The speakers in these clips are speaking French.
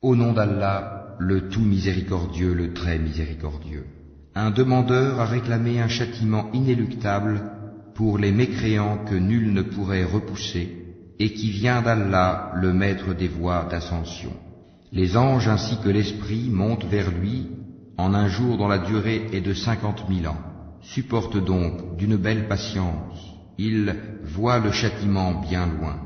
Au nom d'Allah, le tout miséricordieux, le très miséricordieux. Un demandeur a réclamé un châtiment inéluctable pour les mécréants que nul ne pourrait repousser, et qui vient d'Allah, le maître des voies d'ascension. Les anges ainsi que l'esprit montent vers lui en un jour dont la durée est de 50 000 ans. Supporte donc d'une belle patience. Il voit le châtiment bien loin,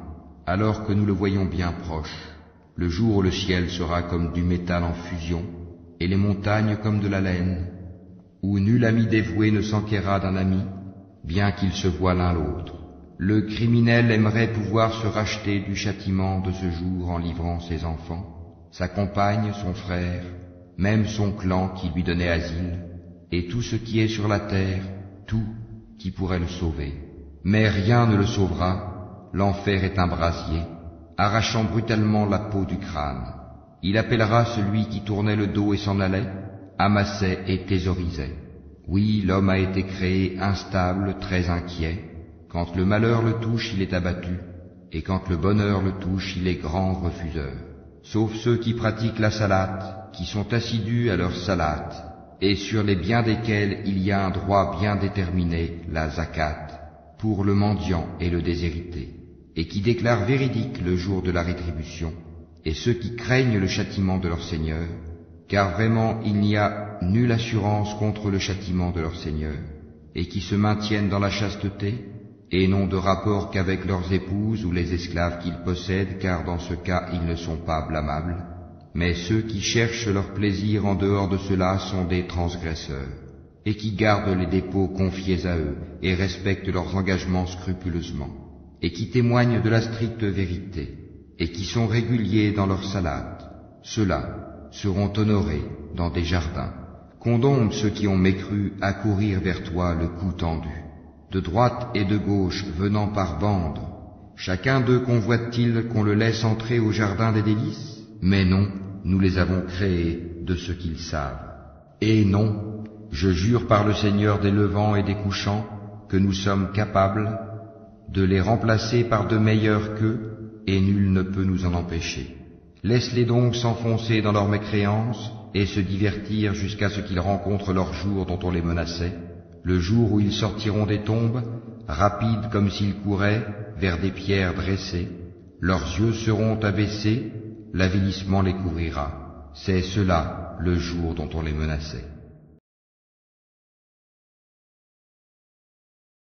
alors que nous le voyons bien proche. Le jour où le ciel sera comme du métal en fusion, et les montagnes comme de la laine, où nul ami dévoué ne s'enquérera d'un ami, bien qu'ils se voient l'un l'autre. Le criminel aimerait pouvoir se racheter du châtiment de ce jour en livrant ses enfants, sa compagne, son frère, même son clan qui lui donnait asile, et tout ce qui est sur la terre, tout qui pourrait le sauver. Mais rien ne le sauvera, l'enfer est un brasier, arrachant brutalement la peau du crâne. Il appellera celui qui tournait le dos et s'en allait, amassait et thésaurisait. Oui, l'homme a été créé instable, très inquiet. Quand le malheur le touche, il est abattu, et quand le bonheur le touche, il est grand refuseur. Sauf ceux qui pratiquent la salate, qui sont assidus à leur salate, et sur les biens desquels il y a un droit bien déterminé, la zakat, pour le mendiant et le déshérité, et qui déclarent véridique le jour de la rétribution, et ceux qui craignent le châtiment de leur Seigneur, car vraiment il n'y a nulle assurance contre le châtiment de leur Seigneur, et qui se maintiennent dans la chasteté, et n'ont de rapport qu'avec leurs épouses ou les esclaves qu'ils possèdent, car dans ce cas ils ne sont pas blâmables, mais ceux qui cherchent leur plaisir en dehors de cela sont des transgresseurs, et qui gardent les dépôts confiés à eux, et respectent leurs engagements scrupuleusement, et qui témoignent de la stricte vérité, et qui sont réguliers dans leur salate. Ceux-là seront honorés dans des jardins. Condamne ceux qui ont mécru à courir vers toi le cou tendu, de droite et de gauche venant par bande. Chacun d'eux convoite-t-il qu'on le laisse entrer au jardin des délices? Mais non, nous les avons créés de ce qu'ils savent. Et non, je jure par le Seigneur des levants et des couchants que nous sommes capables de les remplacer par de meilleurs qu'eux, et nul ne peut nous en empêcher. Laisse-les donc s'enfoncer dans leur mécréance et se divertir jusqu'à ce qu'ils rencontrent leur jour dont on les menaçait, le jour où ils sortiront des tombes, rapides comme s'ils couraient vers des pierres dressées. Leurs yeux seront abaissés, l'avilissement les couvrira. C'est cela le jour dont on les menaçait.